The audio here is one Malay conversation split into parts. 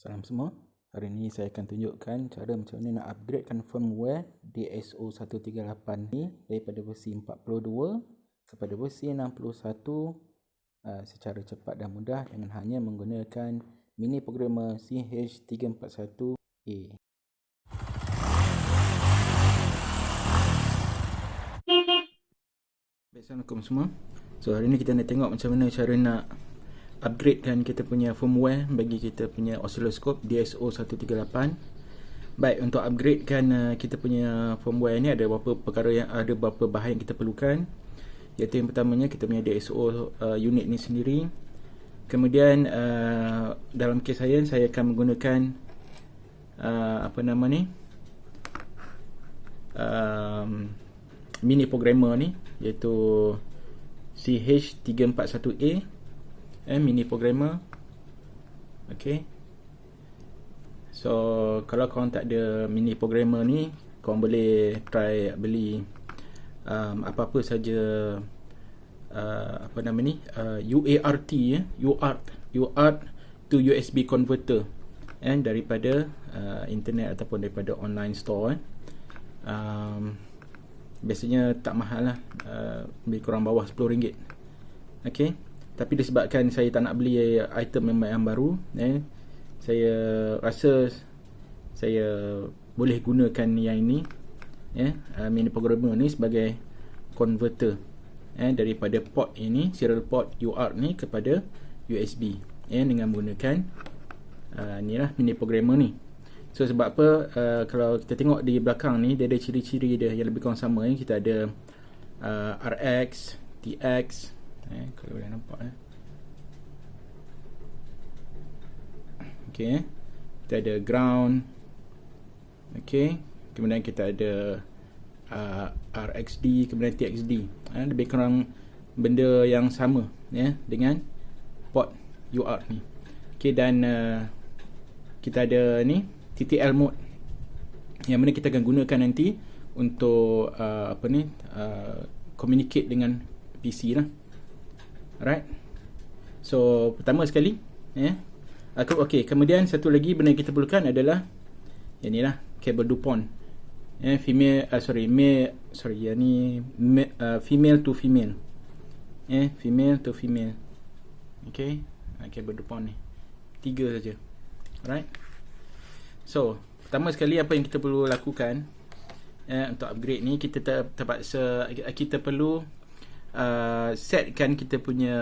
Salam semua. Hari ini saya akan tunjukkan cara macam mana nak upgradekan firmware DSO 138 ni daripada versi 42 kepada versi 61 secara cepat dan mudah dengan hanya menggunakan mini programmer CH341A. Assalamualaikum semua. So hari ni kita nak tengok macam mana cara nak upgradekan kita punya firmware bagi kita punya oscilloscope DSO 138. Baik, untuk upgradekan kita punya firmware ni ada beberapa perkara yang ada beberapa bahan yang kita perlukan. Iaitu yang pertamanya kita punya DSO unit ni sendiri. Kemudian dalam kes saya akan menggunakan mini programmer ni iaitu CH341A mini programmer. Okay, so kalau korang tak ada mini programmer ni, korang boleh try beli apa-apa saja UART UART to USB converter daripada internet ataupun daripada online store. Biasanya tak mahal lah, lebih kurang bawah RM10. Okay, tapi disebabkan saya tak nak beli item yang baru, saya rasa saya boleh gunakan yang ini, mini programmer ni sebagai converter daripada port ini, serial port UART ni kepada USB, dengan menggunakan ni lah mini programmer ni. So sebab apa, kalau kita tengok di belakang ni, dia ada ciri-ciri dia yang lebih kurang sama. Kita ada RX, TX, kalau boleh nampak okay, kita ada ground, okay, kemudian kita ada RXD, kemudian TXD, lebih kurang benda yang sama dengan port UART ni. Okay, dan kita ada ni TTL mode yang mana kita akan gunakan nanti untuk communicate dengan PC lah. Alright, so pertama sekali okay, kemudian satu lagi benda yang kita perlukan adalah yang ni lah, kabel DuPont, female to female, female to female. Okay, kabel DuPont ni 3 saja. Alright, so pertama sekali apa yang kita perlu lakukan untuk upgrade ni, kita terpaksa kita perlu setkan kita punya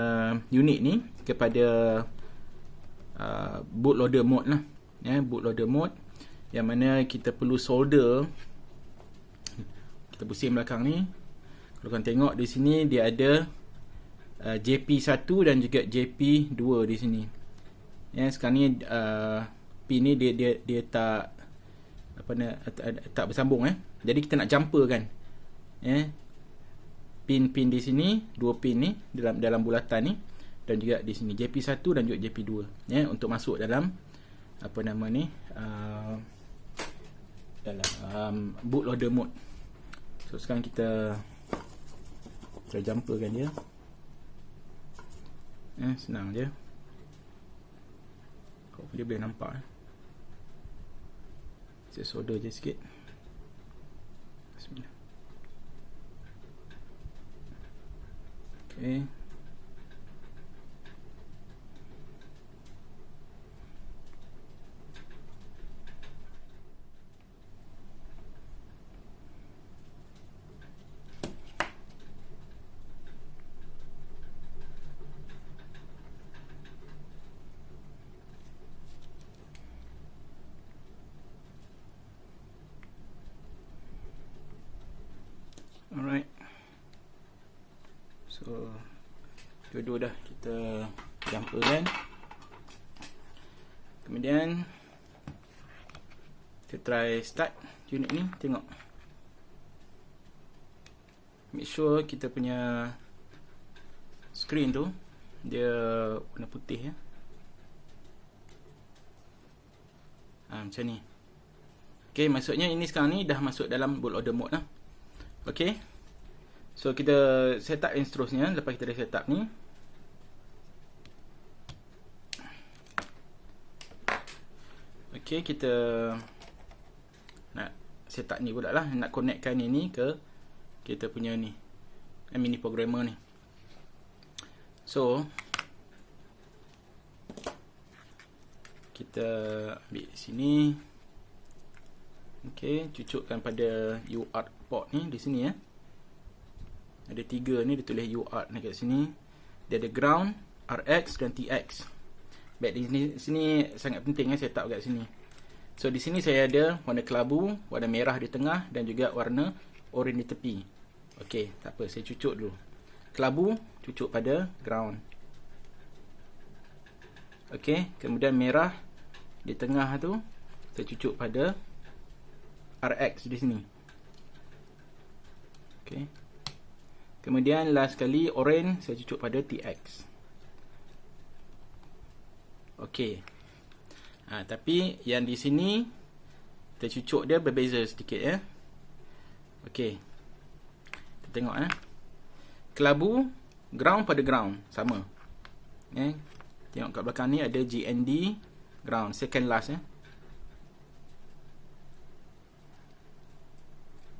unit ni kepada bootloader mode lah, bootloader mode, yang mana kita perlu solder. Kita pusing belakang ni, kalau korang tengok di sini dia ada JP1 dan juga JP2 di sini. Sekarang ni pin ni dia tak tak bersambung, jadi kita nak jumper kan, pin di sini, dua pin ni dalam bulatan ni, dan juga di sini JP1 dan juga JP2, untuk masuk dalam dalam bootloader mode. So sekarang kita jumperkan dia. Senang je, dia boleh nampak. Saya solder je sikit. Bismillah. Okay, alright, so dua-dua dah kita jumperkan. Kemudian kita try start unit ni, tengok, make sure kita punya screen tu dia warna putih, macam ni. Okay, maksudnya ini sekarang ni dah masuk dalam bootloader mode lah. Okay, so kita set up yang seterusnya. Lepas kita dah set up ni, Okey, kita nak set up ni pula lah, nak connectkan ini ke kita punya ni mini programmer ni. So kita ambil sini. Okey, cucukkan pada UART port ni di sini ya. Ada 3 ni, dia tulis UART ni kat sini. Dia ada ground, RX dan TX. Baik, di sini sangat penting ya setup kat sini. So di sini saya ada warna kelabu, warna merah di tengah dan juga warna oranye di tepi. Okey, tak apa, saya cucuk dulu. Kelabu cucuk pada ground. Okey, kemudian merah di tengah tu saya cucuk pada RX di sini. Okey. Kemudian last sekali oranye saya cucuk pada TX. Okey. Tapi yang di sini tercucuk dia berbeza sedikit ya. Okey. Kita tengok kelabu ground pada ground sama. Tengok kat belakang ni ada GND ground second last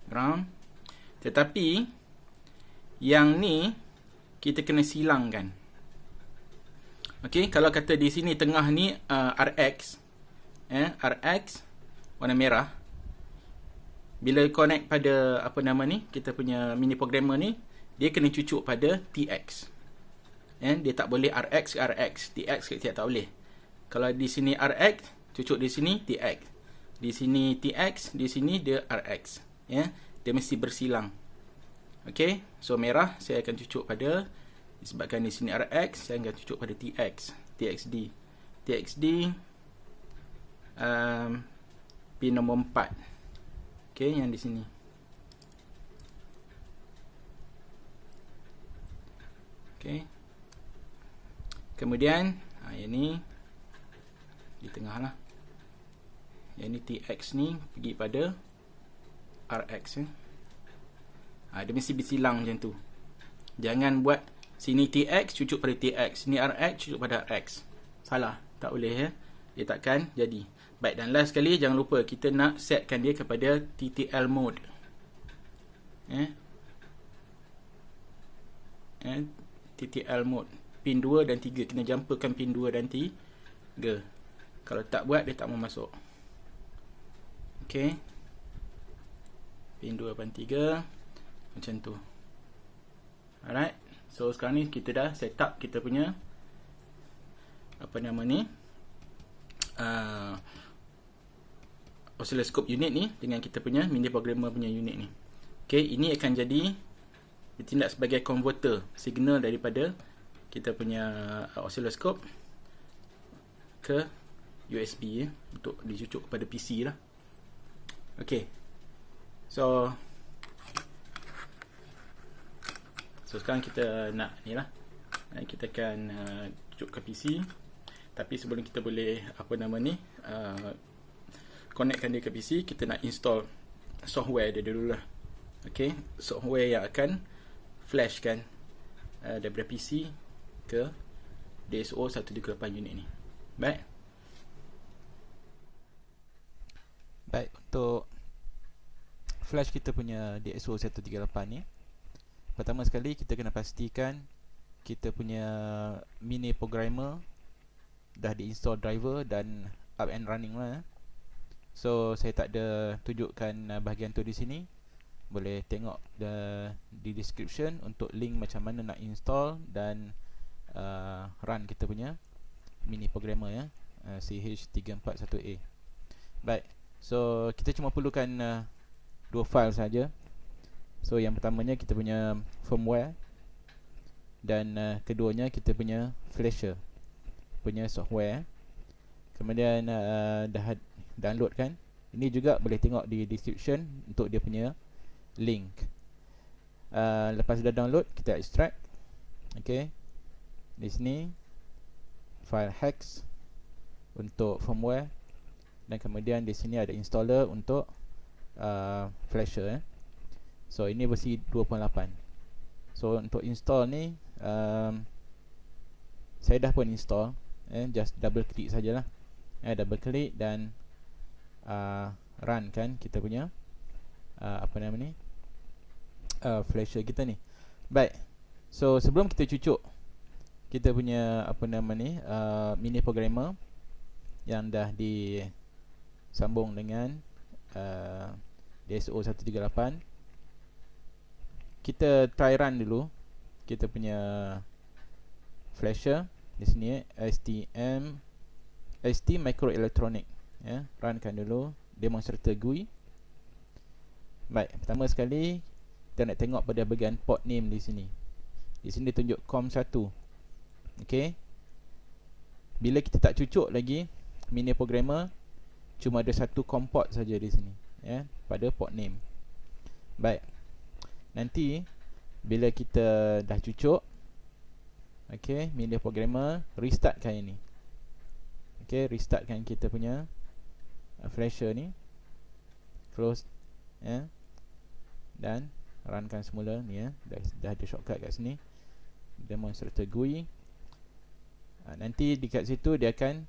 ground. Tetapi yang ni kita kena silangkan. Okey, kalau kata di sini tengah ni RX RX warna merah. Bila connect pada apa nama ni, kita punya mini programmer ni, dia kena cucuk pada TX. Dia tak boleh RX TX tak boleh. Kalau di sini RX, cucuk di sini TX. Di sini TX, di sini dia RX. Dia mesti bersilang. Okey, so merah saya akan cucuk pada, disebabkan di sini RX, saya akan cucuk pada TXD. Pin nombor 4. Okey, yang di sini. Okey. Kemudian yang ni di tengah lah. Yang ni TX ni pergi pada RX dia mesti bersilang macam tu. Jangan buat sini TX cucuk pada TX, sini RX cucuk pada RX. Salah, tak boleh ya. Dia takkan jadi. Baik, dan last sekali jangan lupa kita nak setkan dia kepada TTL mode. TTL mode. Pin 2 dan 3 kena jumperkan pin 2 dan 3. Kalau tak buat dia tak mau masuk. Okey. Pin 2 dan 3 macam tu. Alright. So sekarang ni kita dah set up kita punya apa nama ni, oscilloscope unit ni dengan kita punya mini programmer punya unit ni. Okey, ini akan jadi bertindak sebagai converter signal daripada kita punya oscilloscope ke USB untuk dicucuk kepada PC lah. Okey. So sekarang kita nak ni lah, kita akan cucuk ke PC. Tapi sebelum kita boleh apa nama ni, connectkan dia ke PC, kita nak install software dia dulu lah. Okay, software yang akan flashkan daripada PC ke DSO 138 unit ni. Baik, untuk flash kita punya DSO 138 ni, pertama sekali kita kena pastikan kita punya mini programmer dah diinstall driver dan up and running lah. So saya tak ada tunjukkan bahagian tu di sini. Boleh tengok di description untuk link macam mana nak install dan run kita punya mini programmer CH341A. Baik, so kita cuma perlukan dua file saja. So yang pertamanya kita punya firmware dan keduanya kita punya flasher punya software. Kemudian dah download kan. Ini juga boleh tengok di description untuk dia punya link. Lepas dah download, kita extract. Okay, di sini file hex untuk firmware, dan kemudian di sini ada installer untuk flasher. So ini versi 2.8. So untuk install ni saya dah pun install, just double klik sajalah. Double klik dan run kan kita punya apa nama ni, flasher kita ni. Baik, so sebelum kita cucuk kita punya apa nama ni, mini programmer yang dah disambung dengan DSO 138, kita try run dulu kita punya flasher di sini, ST Microelectronic ya. Runkan dulu demonstrator GUI. Baik, pertama sekali kita nak tengok pada bahagian port name di sini. Di sini tunjuk COM1. Okey. Bila kita tak cucuk lagi mini programmer, cuma ada satu COM port saja di sini ya, pada port name. Baik. Nanti bila kita dah cucuk, okey, mini programmer restartkan ini. Okey, restartkan kita punya flasher ni. Close ya. Dan runkan semula ni ya. Dah ada shortcut kat sini. Demonstrator GUI. Nanti dekat situ dia akan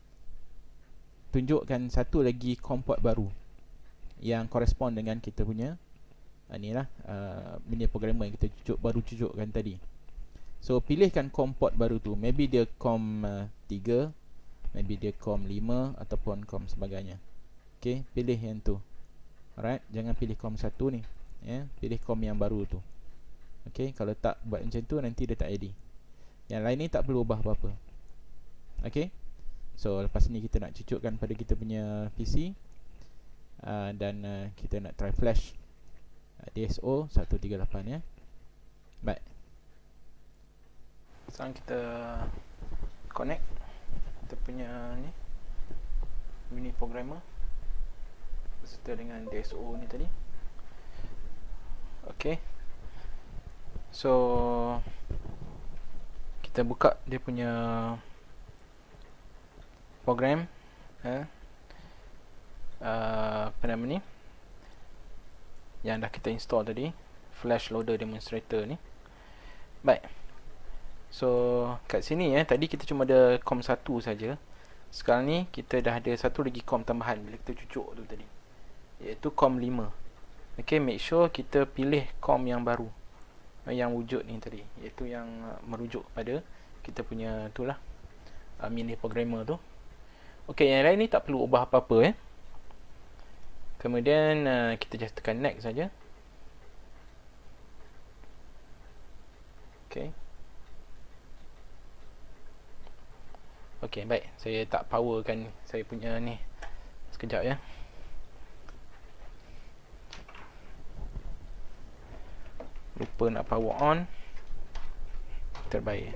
tunjukkan satu lagi COM port baru yang correspond dengan kita punya inilah mini programmer yang kita baru cucukkan tadi. So pilihkan COM port baru tu. Maybe dia COM 3, maybe dia COM 5 ataupun COM sebagainya. Okay, pilih yang tu. Alright, jangan pilih COM 1 ni ya, pilih COM yang baru tu. Okay, kalau tak buat macam tu nanti dia tak jadi. Yang lain ni tak perlu ubah apa-apa. Okay, so lepas ni kita nak cucukkan pada kita punya PC dan kita nak try flash DSO 138 ya. Baik, sekarang kita connect kita punya ni mini programmer beserta dengan DSO ni tadi. Okay, so kita buka dia punya program apa nama ni yang dah kita install tadi, flash loader demonstrator ni. Baik, so kat sini tadi kita cuma ada COM 1 saja. Sekarang ni kita dah ada satu lagi COM tambahan bila kita cucuk tu tadi, iaitu COM 5. Okay, make sure kita pilih COM yang baru yang wujud ni tadi, iaitu yang merujuk pada kita punya itulah mini programmer tu. Okay, yang lain ni tak perlu ubah apa-apa Kemudian kita just tekan next saja. Okay. Okay, baik. Saya tak powerkan saya punya ni. Sekejap ya. Lupa nak power on. Terbaik.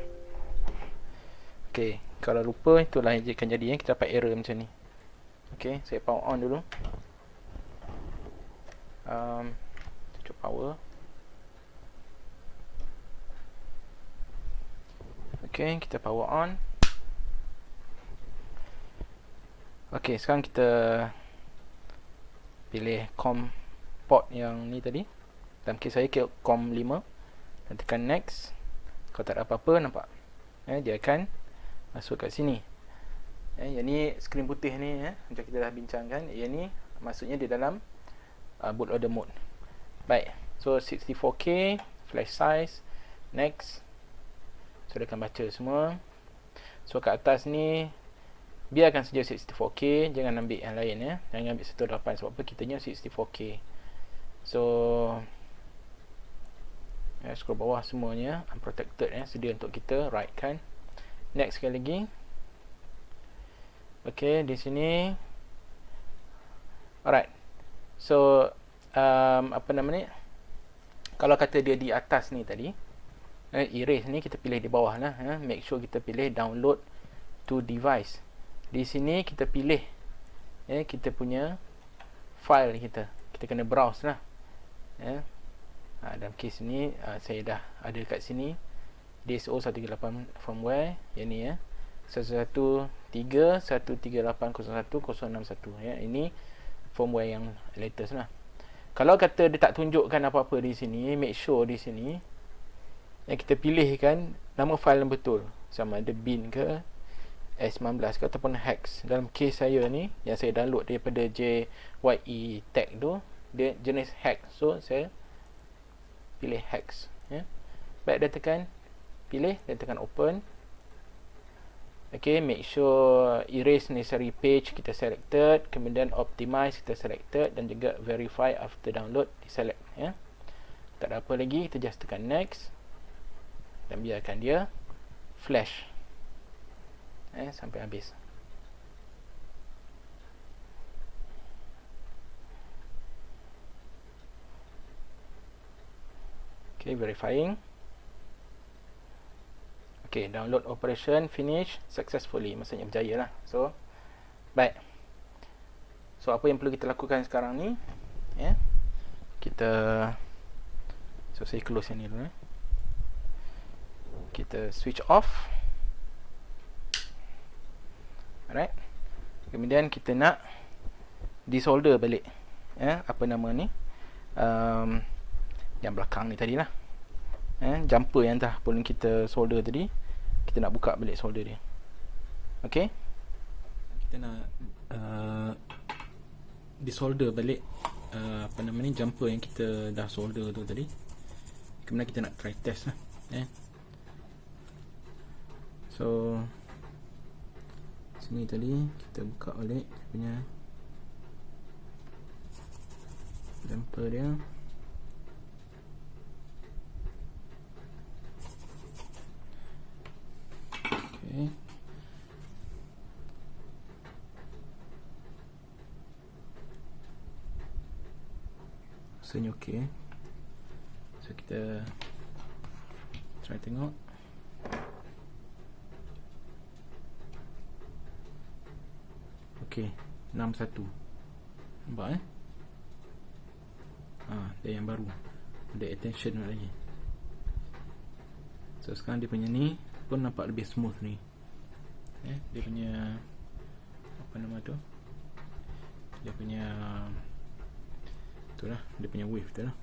Okay, kalau lupa itulah yang akan jadi kita dapat error macam ni. Okay, saya power on dulu. Cukup power. Okay, kita power on. Okay, sekarang kita pilih COM port yang ni tadi. Dalam kes saya COM 5 dan tekan next. Kalau tak ada apa-apa, nampak dia akan masuk kat sini. Yang ni skrin putih ni macam kita dah bincangkan, yang ni maksudnya di dalam bootloader mode. Baik, so 64K flash size, next. So dia akan baca semua. So kat atas ni biarkan saja 64K, jangan ambil yang lain jangan ambil 128 sebab apa kitanya 64K. So scroll bawah semuanya unprotected sedia untuk kita write kan. Next sekali lagi. Okay, di sini. Alright. So apa nama ni, kalau kata dia di atas ni tadi, erase ni kita pilih di bawah lah. Make sure kita pilih download to device. Di sini kita pilih kita punya file kita kena browse lah dalam kes ni saya dah ada kat sini DSO 138 firmware yang ni 113.138.01.061 ini firmware yang latest lah. Kalau kata dia tak tunjukkan apa-apa di sini, make sure di sini yang kita pilihkan nama file yang betul, sama ada bin ke S19 ataupun hex. Dalam case saya ni yang saya download daripada JYE Tech tu, dia jenis hex. So saya pilih hex, ya. Baik, dah tekan pilih dan tekan open. Okay, make sure erase necessary page kita selected, kemudian optimize kita selected, dan juga verify after download di select, ya. Tak ada apa lagi, kita just tekan next dan biarkan dia flash sampai habis. Okay, verifying. Okay, download operation finish successfully, maksudnya berjaya lah. So, baik. So, apa yang perlu kita lakukan sekarang ni, ya, kita, so saya close yang ni dulu, kita switch off. Alright. Kemudian kita nak desolder balik, ya, apa nama ni, yang belakang ni tadi lah, jumper yang dah pun kita solder tadi, kita nak buka balik solder dia. Okay, kita nak desolder balik apa nama ni, jumper yang kita dah solder tu tadi. Kemudian kita nak try test lah, so sini tadi kita buka balik punya jumper dia. Okay, rasanya okay. So kita try tengok. Okay, 61. Nampak dia yang baru, ada attention lagi. So sekarang dia punya ni pun nampak lebih smooth ni, dia punya apa nama tu, dia punya tu lah, dia punya wave tu lah.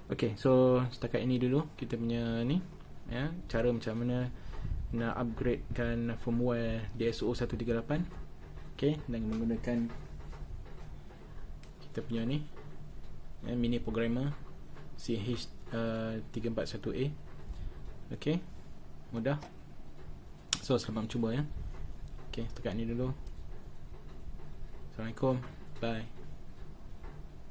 Okay, so setakat ini dulu kita punya ni, ya, cara macam mana nak upgradekan firmware DSO 138, okay, dengan menggunakan kita punya ni, mini programmer CH341A. okay, mudah. So selamat mencuba, ya. Okay, setakat ni dulu. Assalamualaikum, bye.